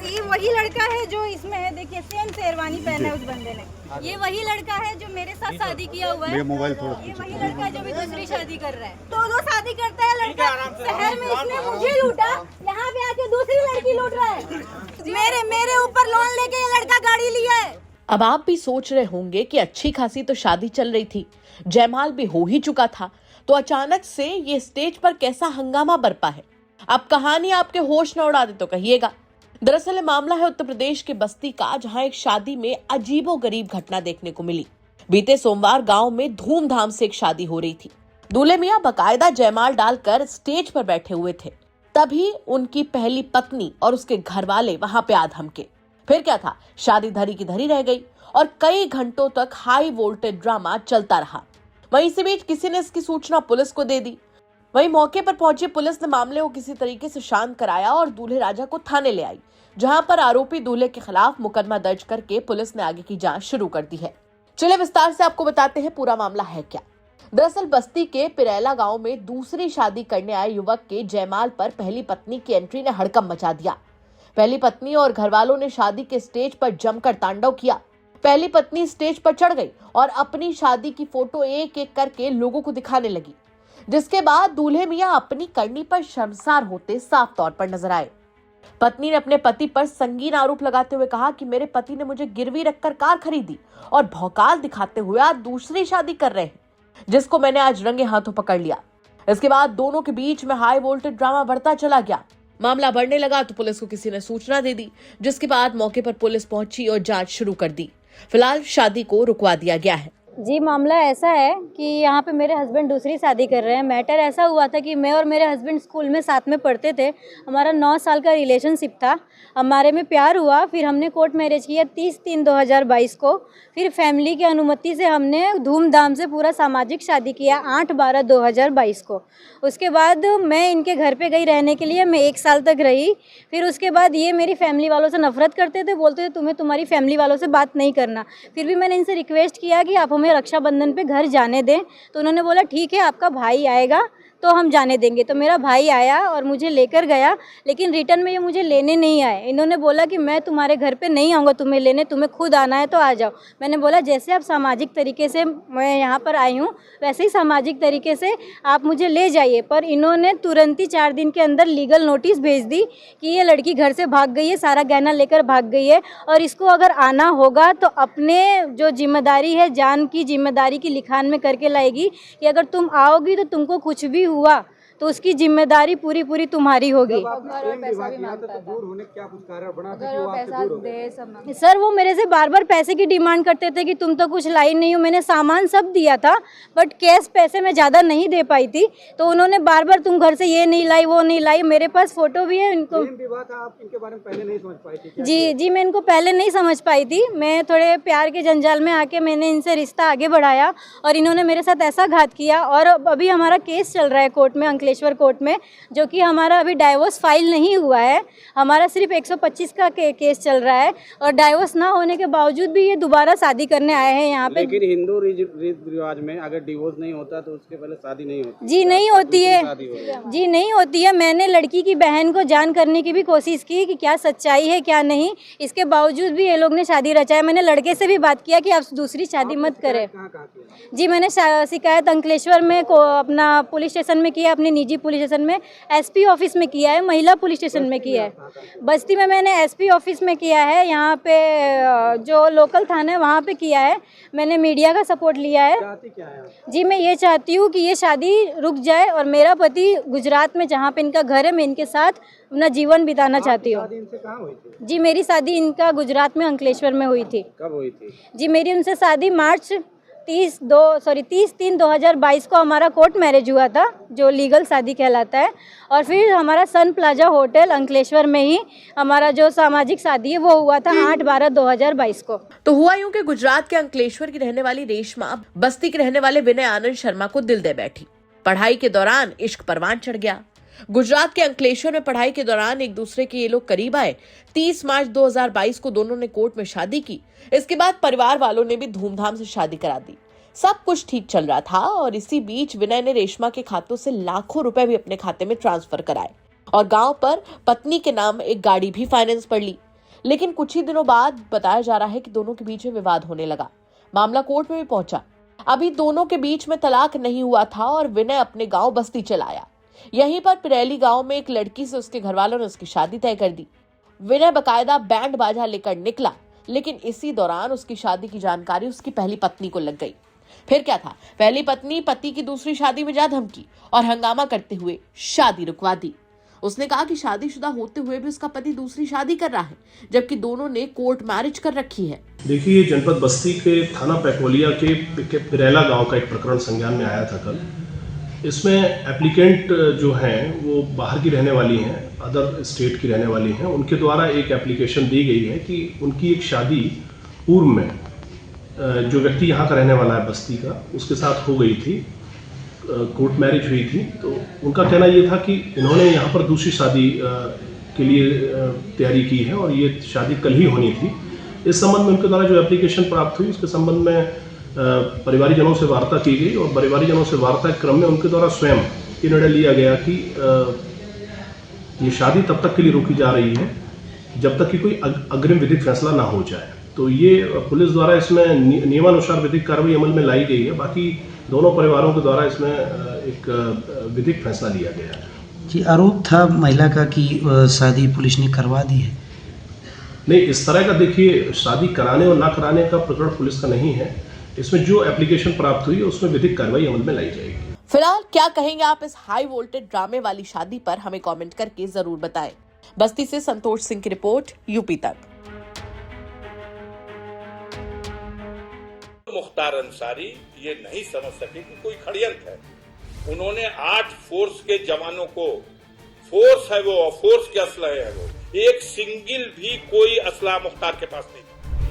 ये वही लड़का है जो इसमें है, देखिए सेम शेरवानी पहना है उस बंदे ने। ये वही लड़का है जो मेरे साथ शादी किया हुआ है। मोबाइल थोड़ा ये वही लड़का है जो भी दूसरी शादी कर रहा है। दो शादी करता है लड़का। शहर में इसने मुझे लूटा, यहाँ पे आके दूसरी लड़की लूट रहा है। मेरे ऊपर लोन लेके ये लड़का गाड़ी लिया है। अब आप भी सोच रहे होंगे कि अच्छी खासी तो शादी चल रही थी, जयमाल भी हो ही चुका था, तो अचानक से ये स्टेज पर कैसा हंगामा बरपा है। अब कहानी आपके होश न उड़ा दे तो कहिएगा। दरअसल ये मामला है उत्तर प्रदेश के बस्ती का, जहां एक शादी में अजीबोगरीब घटना देखने को मिली। बीते सोमवार गांव में धूमधाम से एक शादी हो रही थी। दूल्हे मियां बकायदा जयमाल डालकर स्टेज पर बैठे हुए थे, तभी उनकी पहली पत्नी और उसके घर वाले वहां पे आ धमके। फिर क्या था, शादी धरी की धरी रह गई और कई घंटों तक हाई वोल्टेज ड्रामा चलता रहा। वहीं इसी बीच किसी ने इसकी सूचना पुलिस को दे दी। वहीं मौके पर पहुंची पुलिस ने मामले को किसी तरीके से शांत कराया और दूल्हे राजा को थाने ले आई, जहां पर आरोपी दूल्हे के खिलाफ मुकदमा दर्ज करके पुलिस ने आगे की जांच शुरू कर दी है। चलिए विस्तार से आपको बताते हैं पूरा मामला है क्या। दरअसल बस्ती के पिरैला गांव में दूसरी शादी करने आए युवक के जयमाल पर पहली पत्नी की एंट्री ने हड़कंप मचा दिया। पहली पत्नी और घरवालों ने शादी के स्टेज पर जमकर तांडव किया। पहली पत्नी स्टेज पर चढ़ गई और अपनी शादी की फोटो एक एक करके लोगों को दिखाने लगी, जिसके बाद दूल्हे मियां अपनी करनी पर शर्मसार होते साफ तौर पर नजर आए। पत्नी ने अपने पति पर संगीन आरोप लगाते हुए कहा कि मेरे पति ने मुझे गिरवी रखकर कार खरीदी और भौकाल दिखाते हुए आज दूसरी शादी कर रहे हैं, जिसको मैंने आज रंगे हाथों पकड़ लिया। इसके बाद दोनों के बीच में हाई वोल्टेज ड्रामा बढ़ता चला गया। मामला बढ़ने लगा तो पुलिस को किसी ने सूचना दे दी, जिसके बाद मौके पर पुलिस पहुंची और जांच शुरू कर दी। फिलहाल शादी को रुकवा दिया गया है। जी, मामला ऐसा है कि यहाँ पे मेरे हस्बैंड दूसरी शादी कर रहे हैं। मैटर ऐसा हुआ था कि मैं और मेरे हस्बैंड स्कूल में साथ में पढ़ते थे। हमारा 9 साल का रिलेशनशिप था। हमारे में प्यार हुआ, फिर हमने कोर्ट मैरिज किया 30/3/2022 को। फिर फैमिली की अनुमति से हमने धूमधाम से पूरा सामाजिक शादी किया 8/12/2022 को। उसके बाद मैं इनके घर पे गई रहने के लिए, मैं 1 साल तक रही। फिर उसके बाद ये मेरी फैमिली वालों से नफरत करते थे, बोलते थे तुम्हें तुम्हारी फैमिली वालों से बात नहीं करना। फिर भी मैंने इनसे रिक्वेस्ट किया कि आप हमें रक्षाबंधन पे घर जाने दें, तो उन्होंने बोला ठीक है आपका भाई आएगा तो हम जाने देंगे। तो मेरा भाई आया और मुझे लेकर गया, लेकिन रिटर्न में ये मुझे लेने नहीं आए। इन्होंने बोला कि मैं तुम्हारे घर पे नहीं आऊँगा तुम्हें लेने, तुम्हें खुद आना है तो आ जाओ। मैंने बोला जैसे आप सामाजिक तरीके से मैं यहाँ पर आई हूँ, वैसे ही सामाजिक तरीके से आप मुझे ले जाइए। पर इन्होंने तुरंत ही 4 दिन के अंदर लीगल नोटिस भेज दी कि ये लड़की घर से भाग गई है, सारा गहना लेकर भाग गई है और इसको अगर आना होगा तो अपने जो जिम्मेदारी है, जान की जिम्मेदारी की लिखान में करके लाएगी कि अगर तुम आओगी तो तुमको कुछ भी हुआ तो उसकी जिम्मेदारी पूरी तुम्हारी होगी। सर वो मेरे से बार बार पैसे की डिमांड करते थे कि तुम तो कुछ लाई नहीं हो। मैंने सामान सब दिया था बट कैश पैसे मैं ज़्यादा नहीं दे पाई थी, तो उन्होंने बार बार तुम घर से ये नहीं लाई वो नहीं लाई। मेरे पास फोटो भी है। इनको आप इनके बारे में पहले नहीं समझ पाई थी? जी, मैं इनको पहले नहीं समझ पाई थी। मैं थोड़े प्यार के जंजाल में आके मैंने इनसे रिश्ता आगे बढ़ाया और इन्होंने मेरे साथ ऐसा घात किया। और अभी हमारा केस चल रहा है कोर्ट में, अंकलेश्वर कोर्ट में, जो कि हमारा अभी डाइवोर्स फाइल नहीं हुआ है। हमारा सिर्फ 125 का केस चल रहा है और डाइवोर्स ना होने के बावजूद भी ये दोबारा शादी करने आए हैं यहाँ पे। लेकिन हिंदू रीति रिवाज में अगर डिवोर्स नहीं होता तो उसके पहले शादी नहीं होती। जी नहीं होती है, जी नहीं होती है। मैंने लड़की की बहन को जान करने की भी कोशिश की कि क्या सच्चाई है क्या नहीं, इसके बावजूद भी ये लोग ने शादी रचाया। मैंने लड़के से भी बात किया कि आप दूसरी शादी मत करें। जी मैंने शिकायत अंकलेश्वर में अपना पुलिस स्टेशन में किया, अपने निजी पुलिस स्टेशन में, एसपी ऑफिस में किया है, महिला पुलिस स्टेशन में किया है। बस्ती में मैंने एसपी ऑफिस में किया है, यहाँ पे जो लोकल थाना है वहाँ पे किया है। मैंने मीडिया का सपोर्ट लिया है। जी मैं ये चाहती हूँ कि ये शादी रुक जाए और मेरा पति गुजरात में जहाँ पे इनका घर है, मैं इनके साथ अपना जीवन बिताना चाहती हूँ। जी मेरी शादी इनका गुजरात में अंकलेश्वर में हुई थी। कब हुई थी? जी मेरी उनसे शादी मार्च 30/3/2022 को हमारा कोर्ट मैरिज हुआ था, जो लीगल शादी कहलाता है। और फिर हमारा सन प्लाजा होटल अंकलेश्वर में ही हमारा जो सामाजिक शादी है वो हुआ था 8/12/2022 को। तो हुआ यूं कि गुजरात के अंकलेश्वर की रहने वाली रेशमा बस्ती के रहने वाले विनय आनंद शर्मा को दिल दे बैठी। पढ़ाई के दौरान इश्क परवान चढ़ गया। गुजरात के अंकलेश्वर में पढ़ाई के दौरान एक दूसरे के ये लोग करीब आए। 30 मार्च 2022 को दोनों ने कोर्ट में शादी की। इसके बाद परिवार वालों ने भी धूमधाम से शादी करा दी। सब कुछ ठीक चल रहा था और इसी बीच विनय ने रेशमा के खातों से लाखों रुपए भी अपने खाते में ट्रांसफर कराए और गांव पर पत्नी के नाम एक गाड़ी भी फाइनेंस पर ली। लेकिन कुछ ही दिनों बाद बताया जा रहा है कि दोनों के बीच में विवाद होने लगा। मामला कोर्ट में भी पहुंचा। अभी दोनों के बीच में तलाक नहीं हुआ था और विनय अपने गांव बस्ती चला आया। यहीं पर पिरैली गांव में एक लड़की से उसके घरवालों ने उसकी शादी तय कर दी। विनय बकायदा बैंड बाजा लेकर निकला, लेकिन इसी दौरान उसकी शादी की जानकारी उसकी पहली पत्नी को लग गई। फिर क्या था, पहली पत्नी पति की दूसरी शादी में जा धमकी और हंगामा करते हुए शादी रुकवा दी। उसने कहा कि शादीशुदा होते हुए भी उसका पति दूसरी शादी कर रहा है, जबकि दोनों ने कोर्ट मैरिज कर रखी है। देखिए, जनपद बस्ती के थाना पैकोलिया के पिरैला गांव का एक प्रकरण संज्ञान में आया था कल। इसमें एप्लीकेंट जो हैं वो बाहर की रहने वाली हैं, अदर स्टेट की रहने वाली हैं। उनके द्वारा एक एप्लीकेशन दी गई है कि उनकी एक शादी पूर्व में जो व्यक्ति यहाँ का रहने वाला है बस्ती का, उसके साथ हो गई थी, कोर्ट मैरिज हुई थी। तो उनका कहना ये था कि इन्होंने यहाँ पर दूसरी शादी के लिए तैयारी की है और ये शादी कल ही होनी थी। इस संबंध में उनके द्वारा जो एप्लीकेशन प्राप्त हुई, उसके संबंध में परिवारीजनों से वार्ता की गई और परिवारीजनों से वार्ता के क्रम में उनके द्वारा स्वयं ये निर्णय लिया गया कि ये शादी तब तक के लिए रोकी जा रही है जब तक कि कोई अग्रिम विधिक फैसला ना हो जाए। तो ये पुलिस द्वारा इसमें नियमानुसार विधिक कार्रवाई अमल में लाई गई है। बाकी दोनों परिवारों के द्वारा इसमें एक विधिक फैसला लिया गया है। जी, आरोप था महिला का कि शादी पुलिस ने करवा दी है। नहीं, इस तरह का देखिए, शादी कराने और ना कराने का प्रकरण पुलिस का नहीं है। इसमें जो एप्लीकेशन प्राप्त हुई है उसमें विधिक कार्रवाई अमल में लाई जाएगी। फिलहाल क्या कहेंगे आप इस हाई वोल्टेज ड्रामे वाली शादी पर, हमें कमेंट करके जरूर बताएं। बस्ती से संतोष सिंह की रिपोर्ट, यूपी तक। मुख्तार अंसारी ये नहीं समझ सके कि कोई षड्यंत्र है। उन्होंने 8 फोर्स के जवानों को, फोर्स है वो, फोर्स के असलहे है वो, एक सिंगल भी कोई असला मुख्तार के पास नहीं।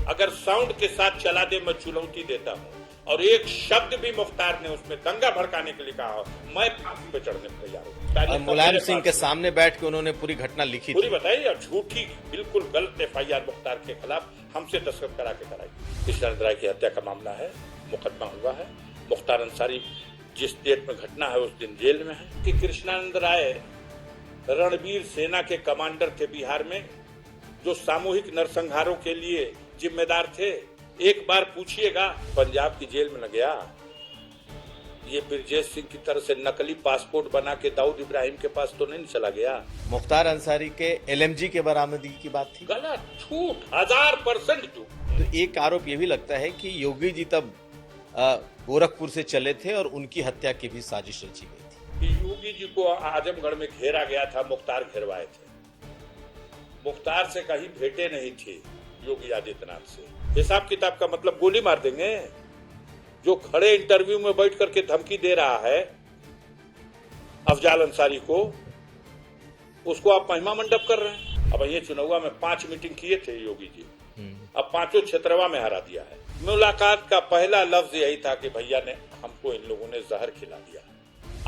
अगर साउंड के साथ चला दे मैं चुनौती देता हूँ, और एक शब्द भी मुख्तार ने उसमें दंगा भड़काने के लिए कहा, मैं फांसी पे चढ़ने को तैयार हूँ। मुलायम सिंह के सामने बैठ के उन्होंने पूरी घटना लिखी पूरी बताई और झूठी बिल्कुल गलत FIR मुख्तार के खिलाफ हमसे दस्तखत करा के कराई। कृष्णानंद राय की हत्या का मामला है, मुकदमा हुआ है। मुख्तार अंसारी जिस डेट में घटना है उस दिन जेल में है। कि कृष्णानंद राय रणवीर सेना के कमांडर थे बिहार में, जो सामूहिक नरसंहारों के लिए जिम्मेदार थे। एक बार पूछिएगा, पंजाब की जेल में न गया। ये ब्रजेश सिंह की तरह से नकली पासपोर्ट बना के दाऊद इब्राहिम के पास तो नहीं चला गया। मुख्तार अंसारी के LMG के बरामदगी की बात थी, गलत, झूठ, 1000% झूठ। तो एक आरोप ये भी लगता है कि योगी जी तब गोरखपुर से चले थे और उनकी हत्या की भी साजिश रची गई थी। योगी जी को आजमगढ़ में घेरा गया था, मुख्तार घेरवाए थे। मुख्तार से कहीं भेंटे नहीं थी योगी आदित्यनाथ से। हिसाब किताब का मतलब गोली मार देंगे। जो खड़े इंटरव्यू में बैठ करके धमकी दे रहा है अफजाल अंसारी को, उसको आप महिमा मंडप कर रहे हैं। अब ये चुनाव में 5 मीटिंग किए थे योगी जी, अब 5 क्षेत्रवा में हरा दिया है। मुलाकात का पहला लफ्ज यही था कि भैया ने हमको इन लोगों ने जहर खिला दिया।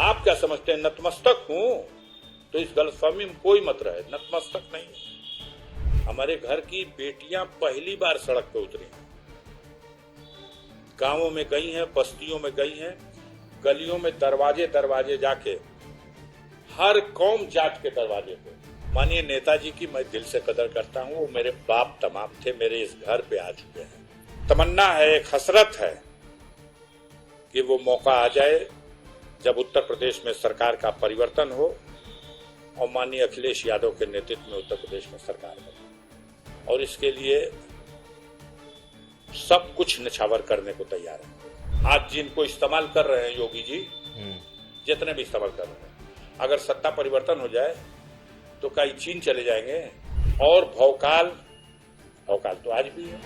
आप क्या समझते हैं नतमस्तक हूँ? तो इस गलतफहमी में कोई मत रहे, नतमस्तक नहीं। हमारे घर की बेटियां पहली बार सड़क पे उतरी हैं, गांवों में गई हैं, बस्तियों में गई हैं, गलियों में दरवाजे दरवाजे जाके, हर कौम जात के दरवाजे पे। माननीय नेताजी की मैं दिल से कदर करता हूँ, वो मेरे बाप तमाम थे, मेरे इस घर पे आ चुके हैं। तमन्ना है, एक हसरत है कि वो मौका आ जाए जब उत्तर प्रदेश में सरकार का परिवर्तन हो और माननीय अखिलेश यादव के नेतृत्व में उत्तर प्रदेश में सरकार बने, और इसके लिए सब कुछ निछावर करने को तैयार है। आज जिनको इस्तेमाल कर रहे हैं योगी जी, जितने भी इस्तेमाल कर रहे हैं, अगर सत्ता परिवर्तन हो जाए तो कई चीन चले जाएंगे। और भौकाल तो आज भी है।